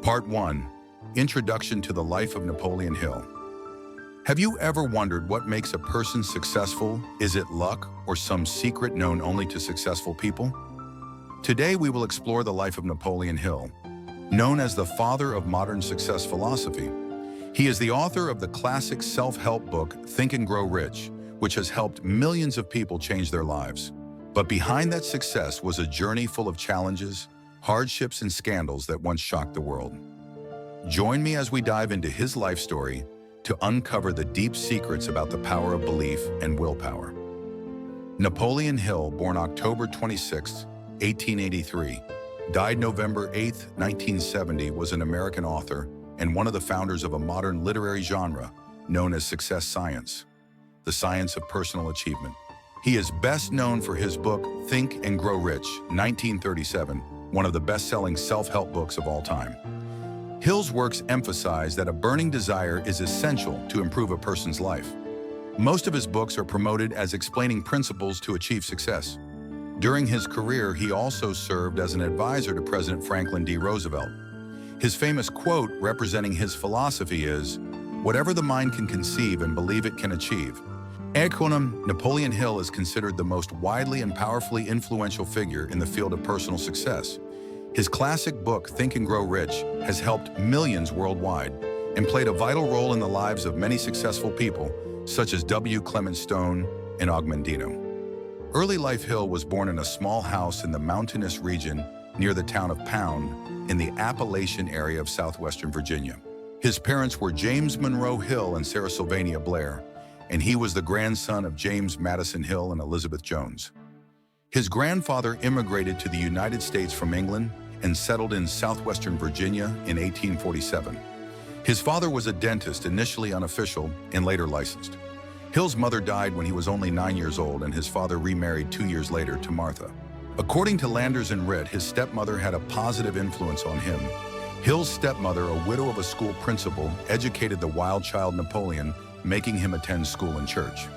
Part 1. Introduction to the Life of Napoleon Hill. Have you ever wondered what makes a person successful? Is it luck or some secret known only to successful people? Today we will explore the life of Napoleon Hill, known as the father of modern success philosophy. He is the author of the classic self-help book, Think and Grow Rich, which has helped millions of people change their lives. But behind that success was a journey full of challenges, hardships, and scandals that once shocked the world. Join me as we dive into his life story to uncover the deep secrets about the power of belief and willpower. Napoleon Hill, born October 26, 1883, died November 8, 1970, was an American author and one of the founders of a modern literary genre known as success science, the science of personal achievement. He is best known for his book, Think and Grow Rich, 1937, one of the best-selling self-help books of all time. Hill's works emphasize that a burning desire is essential to improve a person's life. Most of his books are promoted as explaining principles to achieve success. During his career, he also served as an advisor to President Franklin D. Roosevelt. His famous quote representing his philosophy is, "Whatever the mind can conceive and believe it can achieve." Acronym, Napoleon Hill is considered the most widely and powerfully influential figure in the field of personal success. His classic book, Think and Grow Rich, has helped millions worldwide and played a vital role in the lives of many successful people, such as W. Clement Stone and Og Mandino. Early life. Hill was born in a small house in the mountainous region near the town of Pound in the Appalachian area of southwestern Virginia. His parents were James Monroe Hill and Sarah Sylvania Blair, and he was the grandson of James Madison Hill and Elizabeth Jones. His grandfather immigrated to the United States from England and settled in southwestern Virginia in 1847. His father was a dentist, initially unofficial and later licensed. Hill's mother died when he was only 9 years old, and his father remarried 2 years later to Martha. According to Landers and Ritt, his stepmother had a positive influence on him. Hill's stepmother, a widow of a school principal, educated the wild child Napoleon, making him attend school and church.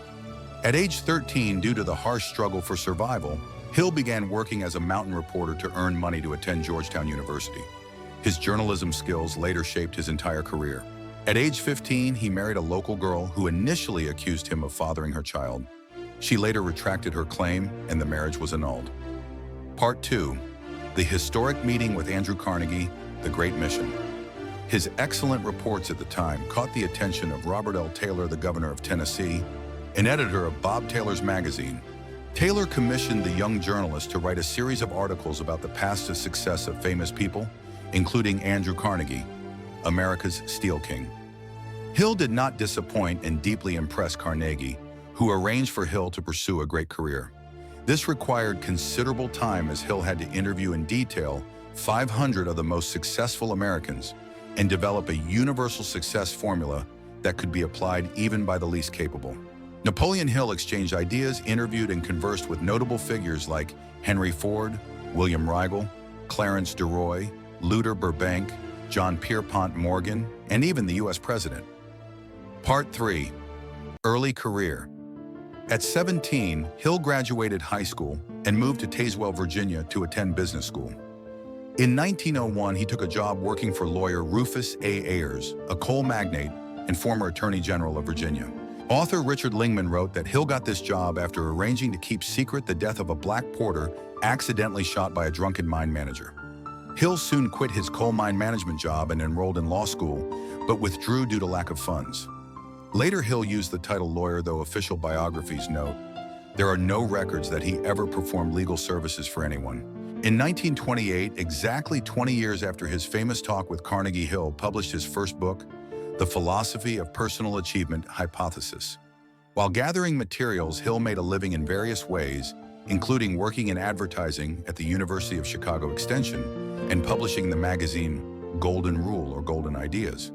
At age 13, due to the harsh struggle for survival, Hill began working as a mountain reporter to earn money to attend Georgetown University. His journalism skills later shaped his entire career. At age 15, he married a local girl who initially accused him of fathering her child. She later retracted her claim, and the marriage was annulled. Part 2. The historic meeting with Andrew Carnegie, The Great Mission. His excellent reports at the time caught the attention of Robert L. Taylor, the governor of Tennessee, an editor of Bob Taylor's magazine. Taylor commissioned the young journalist to write a series of articles about the past success of famous people, including Andrew Carnegie, America's Steel King. Hill did not disappoint and deeply impressed Carnegie, who arranged for Hill to pursue a great career. This required considerable time, as Hill had to interview in detail 500 of the most successful Americans and develop a universal success formula that could be applied even by the least capable. Napoleon Hill exchanged ideas, interviewed, and conversed with notable figures like Henry Ford, William Rigel, Clarence DeRoy, Luther Burbank, John Pierpont Morgan, and even the U.S. President. Part 3. Early career. At 17, Hill graduated high school and moved to Tazewell, Virginia to attend business school. In 1901, he took a job working for lawyer Rufus A. Ayers, a coal magnate and former Attorney General of Virginia. Author Richard Lingman wrote that Hill got this job after arranging to keep secret the death of a black porter accidentally shot by a drunken mine manager. Hill soon quit his coal mine management job and enrolled in law school, but withdrew due to lack of funds. Later, Hill used the title lawyer, though official biographies note there are no records that he ever performed legal services for anyone. In 1928, exactly 20 years after his famous talk with Carnegie, Hill published his first book, The Philosophy of Personal Achievement Hypothesis. While gathering materials, Hill made a living in various ways, including working in advertising at the University of Chicago Extension and publishing the magazine Golden Rule or Golden Ideas.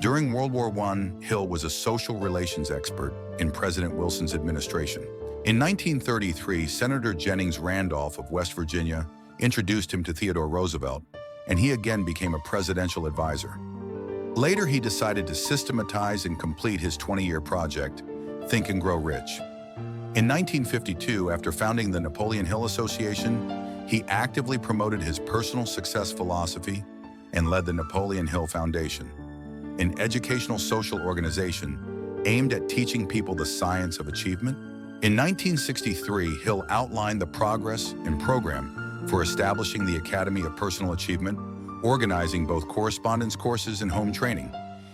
During World War I, Hill was a social relations expert in President Wilson's administration. In 1933, Senator Jennings Randolph of West Virginia introduced him to Theodore Roosevelt, and he again became a presidential advisor. Later, he decided to systematize and complete his 20-year project, Think and Grow Rich. In 1952, after founding the Napoleon Hill Association, he actively promoted his personal success philosophy and led the Napoleon Hill Foundation, an educational social organization aimed at teaching people the science of achievement. In 1963, Hill outlined the progress and program for establishing the Academy of Personal Achievement, organizing both correspondence courses and home training.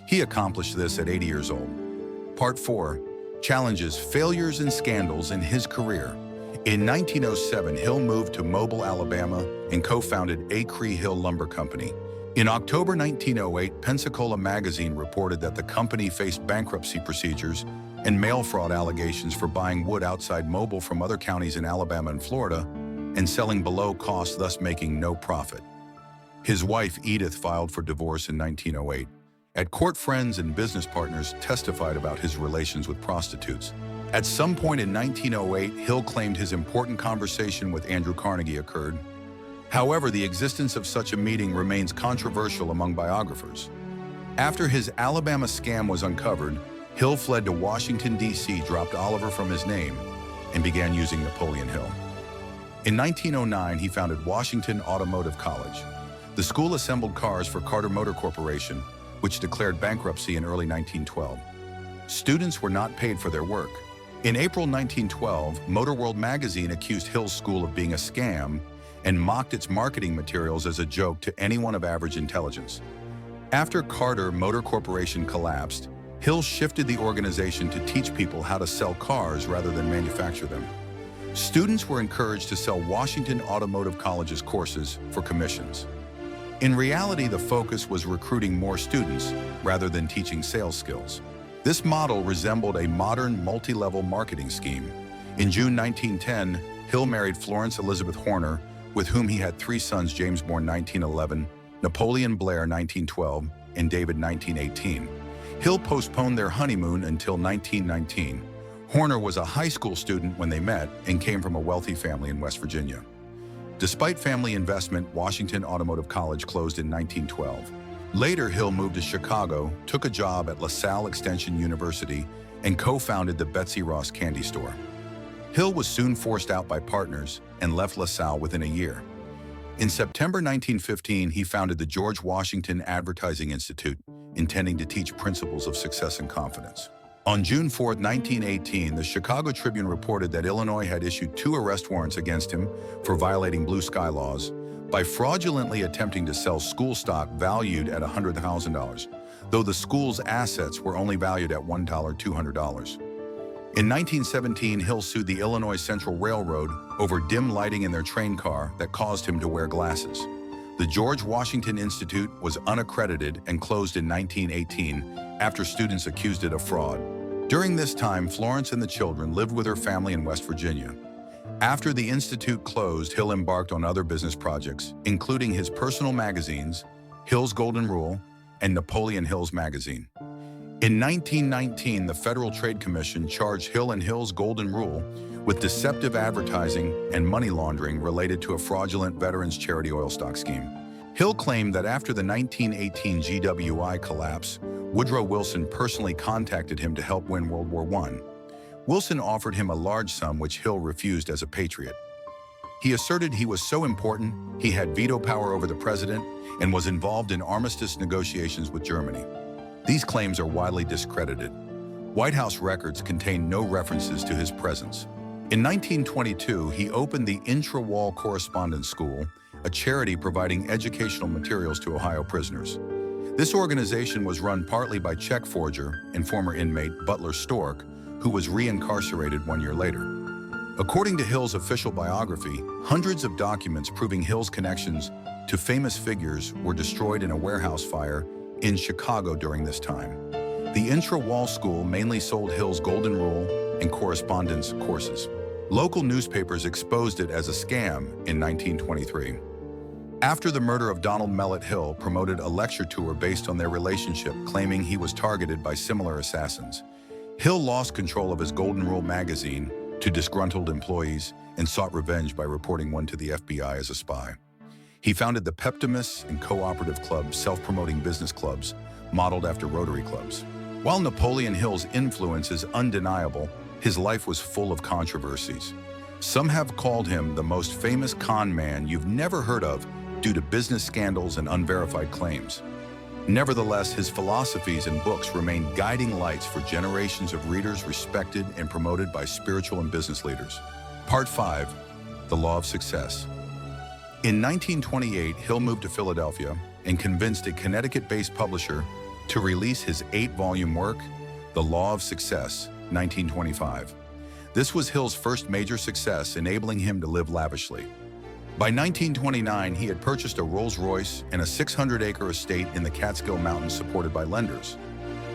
He accomplished this at 80 years old. Part 4. Challenges, failures, and scandals in his career. In 1907, Hill moved to Mobile, Alabama, and co-founded Acre Hill Lumber Company. In October 1908, Pensacola magazine reported that the company faced bankruptcy procedures and mail fraud allegations for buying wood outside Mobile from other counties in Alabama and Florida and selling below cost, thus making no profit. His wife, Edith, filed for divorce in 1908. At court, friends and business partners testified about his relations with prostitutes. At some point in 1908, Hill claimed his important conversation with Andrew Carnegie occurred. However, the existence of such a meeting remains controversial among biographers. After his Alabama scam was uncovered, Hill fled to Washington, D.C., dropped Oliver from his name, and began using Napoleon Hill. In 1909, he founded Washington Automotive College. The school assembled cars for Carter Motor Corporation, which declared bankruptcy in early 1912. Students were not paid for their work. In April 1912, Motor World magazine accused Hill's school of being a scam and mocked its marketing materials as a joke to anyone of average intelligence. After Carter Motor Corporation collapsed, Hill shifted the organization to teach people how to sell cars rather than manufacture them. Students were encouraged to sell Washington Automotive College's courses for commissions. In reality, the focus was recruiting more students rather than teaching sales skills. This model resembled a modern multi-level marketing scheme. In June 1910, Hill married Florence Elizabeth Horner, with whom he had 3 sons: James, born 1911, Napoleon Blair, 1912, and David, 1918. Hill postponed their honeymoon until 1919. Horner was a high school student when they met and came from a wealthy family in West Virginia. Despite family investment, Washington Automotive College closed in 1912. Later, Hill moved to Chicago, took a job at LaSalle Extension University, and co-founded the Betsy Ross candy store. Hill was soon forced out by partners and left LaSalle within a year. In September 1915, he founded the George Washington Advertising Institute, intending to teach principles of success and confidence. On June 4, 1918, the Chicago Tribune reported that Illinois had issued 2 arrest warrants against him for violating blue sky laws by fraudulently attempting to sell school stock valued at $100,000, though the school's assets were only valued at $200. In 1917, Hill sued the Illinois Central Railroad over dim lighting in their train car that caused him to wear glasses. The George Washington Institute was unaccredited and closed in 1918 after students accused it of fraud. During this time, Florence and the children lived with her family in West Virginia. After the institute closed, Hill embarked on other business projects, including his personal magazines, Hill's Golden Rule, and Napoleon Hill's Magazine. In 1919, the Federal Trade Commission charged Hill and Hill's Golden Rule with deceptive advertising and money laundering related to a fraudulent veterans charity oil stock scheme. Hill claimed that after the 1918 GWI collapse, Woodrow Wilson personally contacted him to help win World War I. Wilson offered him a large sum, which Hill refused as a patriot. He asserted he was so important, he had veto power over the president, and was involved in armistice negotiations with Germany. These claims are widely discredited. White House records contain no references to his presence. In 1922, he opened the Intra-Wall Correspondence School, a charity providing educational materials to Ohio prisoners. This organization was run partly by check forger and former inmate Butler Stork, who was reincarcerated 1 year later. According to Hill's official biography, hundreds of documents proving Hill's connections to famous figures were destroyed in a warehouse fire in Chicago during this time. The Intra-Wall School mainly sold Hill's Golden Rule and correspondence courses. Local newspapers exposed it as a scam in 1923. After the murder of Donald Mellett, Hill promoted a lecture tour based on their relationship, claiming he was targeted by similar assassins. Hill lost control of his Golden Rule magazine to disgruntled employees and sought revenge by reporting one to the FBI as a spy. He founded the Peptimus and Cooperative Club, self-promoting business clubs modeled after Rotary clubs. While Napoleon Hill's influence is undeniable, his life was full of controversies. Some have called him the most famous con man you've never heard of due to business scandals and unverified claims. Nevertheless, his philosophies and books remain guiding lights for generations of readers respected and promoted by spiritual and business leaders. Part 5. The Law of Success. In 1928, Hill moved to Philadelphia and convinced a Connecticut-based publisher to release his 8-volume work, The Law of Success, 1925. This was Hill's first major success, enabling him to live lavishly. By 1929, he had purchased a Rolls-Royce and a 600-acre estate in the Catskill Mountains supported by lenders.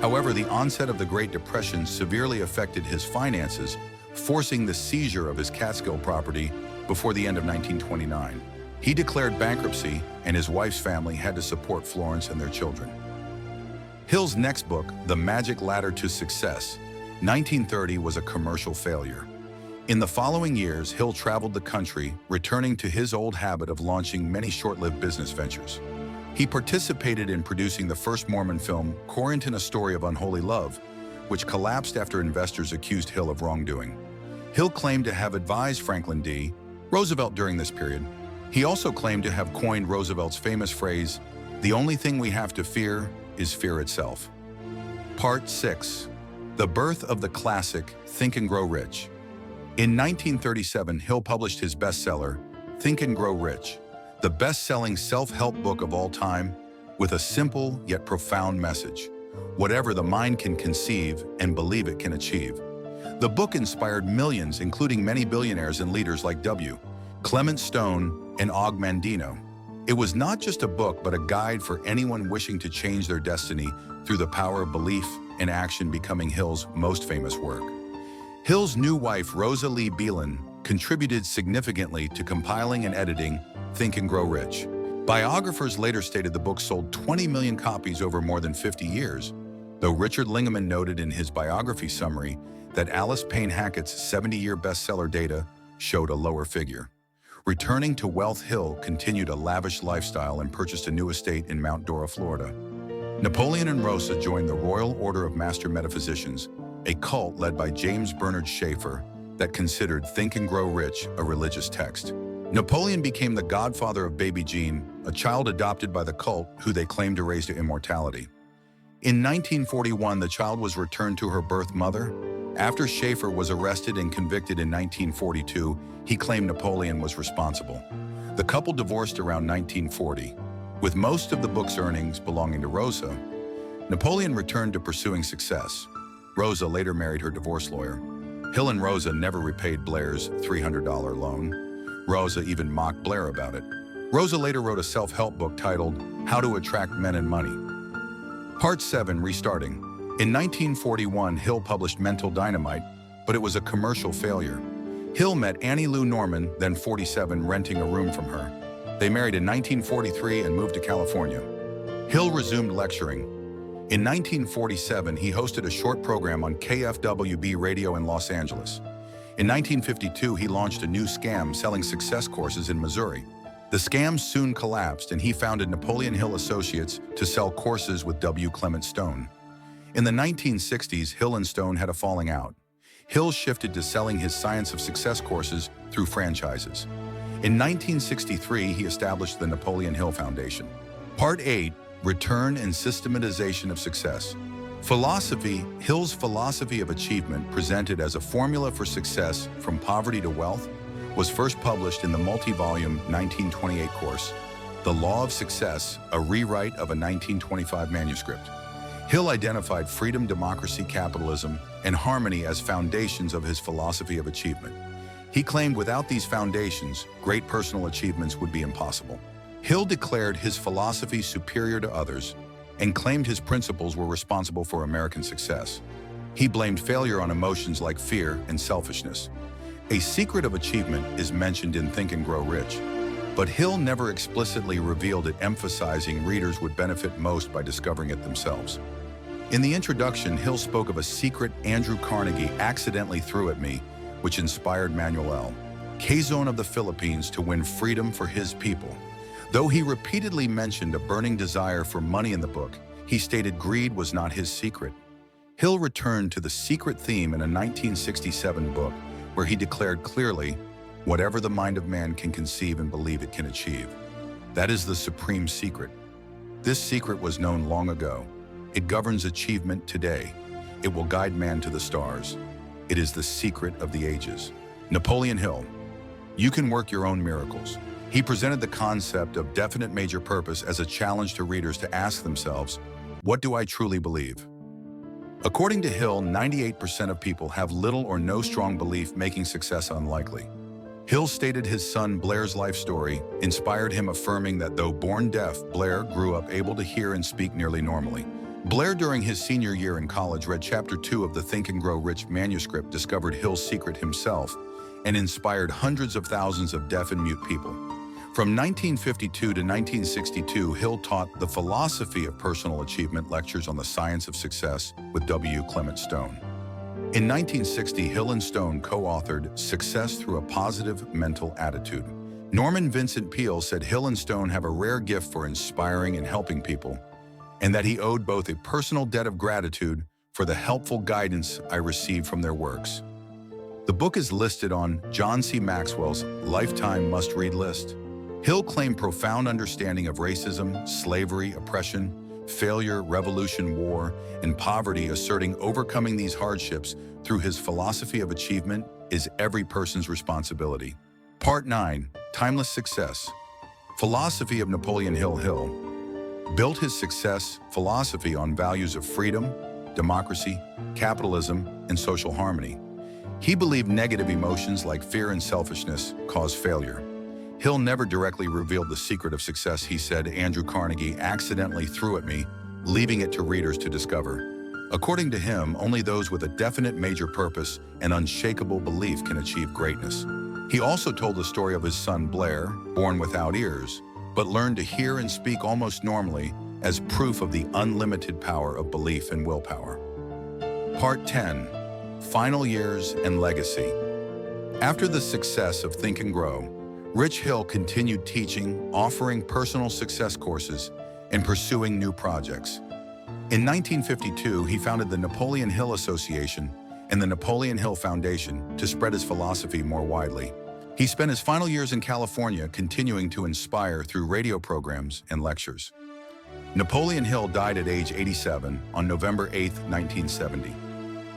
However, the onset of the Great Depression severely affected his finances, forcing the seizure of his Catskill property before the end of 1929. He declared bankruptcy, and his wife's family had to support Florence and their children. Hill's next book, The Magic Ladder to Success, 1930, was a commercial failure. In the following years, Hill traveled the country, returning to his old habit of launching many short-lived business ventures. He participated in producing the first Mormon film, Corinth, A Story of Unholy Love, which collapsed after investors accused Hill of wrongdoing. Hill claimed to have advised Franklin D. Roosevelt during this period. He also claimed to have coined Roosevelt's famous phrase, "The only thing we have to fear is fear itself." Part 6. The birth of the classic Think and Grow Rich. In 1937, Hill published his bestseller, Think and Grow Rich, the best-selling self-help book of all time, with a simple yet profound message: whatever the mind can conceive and believe it can achieve. The book inspired millions, including many billionaires and leaders like W. Clement Stone and Og Mandino. It was not just a book, but a guide for anyone wishing to change their destiny through the power of belief and action, becoming Hill's most famous work. Hill's new wife, Rosa Lee Beelan, contributed significantly to compiling and editing Think and Grow Rich. Biographers later stated the book sold 20 million copies over more than 50 years, though Richard Lingemann noted in his biography summary that Alice Payne Hackett's 70-year bestseller data showed a lower figure. Returning to wealth, Hill continued a lavish lifestyle and purchased a new estate in Mount Dora, Florida. Napoleon and Rosa joined the Royal Order of Master Metaphysicians, a cult led by James Bernard Schaeffer that considered Think and Grow Rich a religious text. Napoleon became the godfather of baby Jean, a child adopted by the cult who they claimed to raise to immortality. In 1941, the child was returned to her birth mother. After Schaeffer was arrested and convicted in 1942, he claimed Napoleon was responsible. The couple divorced around 1940. With most of the book's earnings belonging to Rosa, Napoleon returned to pursuing success. Rosa later married her divorce lawyer. Hill and Rosa never repaid Blair's $300 loan. Rosa even mocked Blair about it. Rosa later wrote a self-help book titled How to Attract Men and Money. Part 7. Restarting. In 1941, Hill published Mental Dynamite, but it was a commercial failure. Hill met Annie Lou Norman, then 47, renting a room from her. They married in 1943 and moved to California. Hill resumed lecturing. In 1947, he hosted a short program on KFWB radio in Los Angeles. In 1952, he launched a new scam selling success courses in Missouri. The scam soon collapsed, and he founded Napoleon Hill Associates to sell courses with W. Clement Stone. In the 1960s, Hill and Stone had a falling out. Hill shifted to selling his Science of Success courses through franchises. In 1963, he established the Napoleon Hill Foundation. Part 8. Return and Systematization of Success. Philosophy. Hill's philosophy of achievement, presented as a formula for success from poverty to wealth, was first published in the multi-volume 1928 course, The Law of Success, a rewrite of a 1925 manuscript. Hill identified freedom, democracy, capitalism, and harmony as foundations of his philosophy of achievement. He claimed without these foundations, great personal achievements would be impossible. Hill declared his philosophy superior to others and claimed his principles were responsible for American success. He blamed failure on emotions like fear and selfishness. A secret of achievement is mentioned in Think and Grow Rich, but Hill never explicitly revealed it, emphasizing readers would benefit most by discovering it themselves. In the introduction, Hill spoke of a secret Andrew Carnegie accidentally threw at me, which inspired Manuel Quezon of the Philippines to win freedom for his people. Though he repeatedly mentioned a burning desire for money in the book, he stated greed was not his secret. Hill returned to the secret theme in a 1967 book where he declared clearly, whatever the mind of man can conceive and believe it can achieve. That is the supreme secret. This secret was known long ago. It governs achievement today. It will guide man to the stars. It is the secret of the ages. Napoleon Hill. You can work your own miracles. He presented the concept of definite major purpose as a challenge to readers to ask themselves, what do I truly believe? According to Hill, 98% of people have little or no strong belief, making success unlikely. Hill stated his son Blair's life story inspired him, affirming that though born deaf, Blair grew up able to hear and speak nearly normally. Blair, during his senior year in college, read Chapter 2 of the Think and Grow Rich manuscript, discovered Hill's secret himself, and inspired hundreds of thousands of deaf and mute people. From 1952 to 1962, Hill taught the philosophy of personal achievement lectures on the science of success with W. Clement Stone. In 1960, Hill and Stone co-authored Success Through a Positive Mental Attitude. Norman Vincent Peale said Hill and Stone have a rare gift for inspiring and helping people, and that he owed both a personal debt of gratitude for the helpful guidance I received from their works. The book is listed on John C. Maxwell's Lifetime Must-Read list. Hill claimed profound understanding of racism, slavery, oppression, failure, revolution, war, and poverty, asserting overcoming these hardships through his philosophy of achievement is every person's responsibility. Part 9. Timeless Success. Philosophy of Napoleon Hill. Hill built his success philosophy on values of freedom, democracy, capitalism, and social harmony. He believed negative emotions like fear and selfishness cause failure. Hill never directly revealed the secret of success. He said, Andrew Carnegie accidentally threw at me, leaving it to readers to discover. According to him, only those with a definite major purpose and unshakable belief can achieve greatness. He also told the story of his son Blair, born without ears, but learned to hear and speak almost normally, as proof of the unlimited power of belief and willpower. Part 10. Final Years and Legacy. After the success of Think and Grow, Rich Hill continued teaching, offering personal success courses, and pursuing new projects. In 1952, he founded the Napoleon Hill Association and the Napoleon Hill Foundation to spread his philosophy more widely. He spent his final years in California continuing to inspire through radio programs and lectures. Napoleon Hill died at age 87 on November 8, 1970.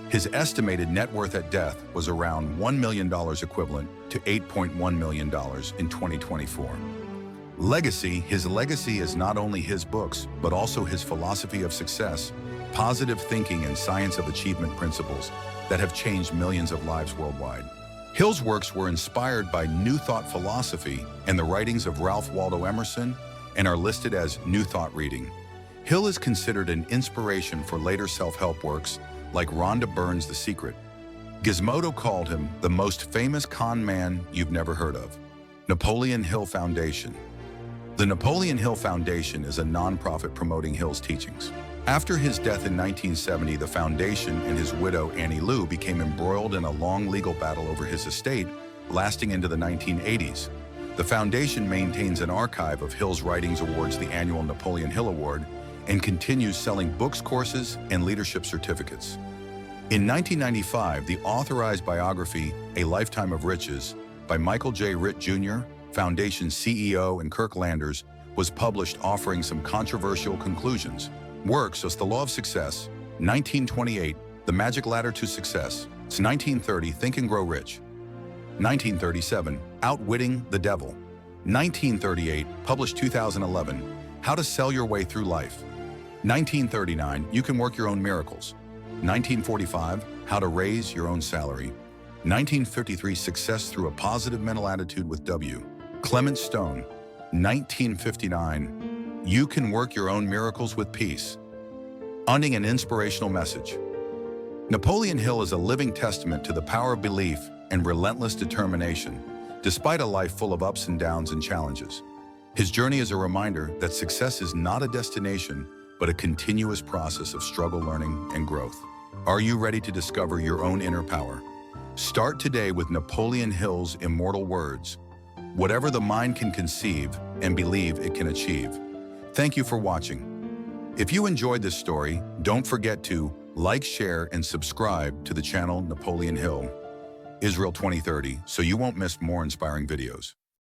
His estimated net worth at death was around $1 million, equivalent to $8.1 million in 2024. Legacy. His legacy is not only his books, but also his philosophy of success, positive thinking, and science of achievement principles that have changed millions of lives worldwide. Hill's works were inspired by New Thought philosophy and the writings of Ralph Waldo Emerson and are listed as New Thought reading. Hill is considered an inspiration for later self-help works like Rhonda Byrne's The Secret. Gizmodo called him the most famous con man you've never heard of. Napoleon Hill Foundation. The Napoleon Hill Foundation is a nonprofit promoting Hill's teachings. After his death in 1970, the foundation and his widow, Annie Lou, became embroiled in a long legal battle over his estate, lasting into the 1980s. The foundation maintains an archive of Hill's writings, awards the annual Napoleon Hill Award, and continues selling books, courses, and leadership certificates. In 1995, the authorized biography, A Lifetime of Riches, by Michael J. Ritt Jr., Foundation CEO, and Kirk Landers, was published, offering some controversial conclusions. Works as The Law of Success, 1928, The Magic Ladder to Success, 1930, Think and Grow Rich, 1937, Outwitting the Devil, 1938, published 2011, How to Sell Your Way Through Life, 1939, You Can Work Your Own Miracles, 1945, How to Raise Your Own Salary, 1953, Success Through a Positive Mental Attitude with W. Clement Stone, 1959, You Can Work Your Own Miracles with Peace. Ending an inspirational message. Napoleon Hill is a living testament to the power of belief and relentless determination, despite a life full of ups and downs and challenges. His journey is a reminder that success is not a destination, but a continuous process of struggle, learning, and growth. Are you ready to discover your own inner power? Start today with Napoleon Hill's immortal words: whatever the mind can conceive and believe it can achieve. Thank you for watching. If you enjoyed this story, don't forget to like, share, and subscribe to the channel Napoleon Hill Israel 2030 so you won't miss more inspiring videos.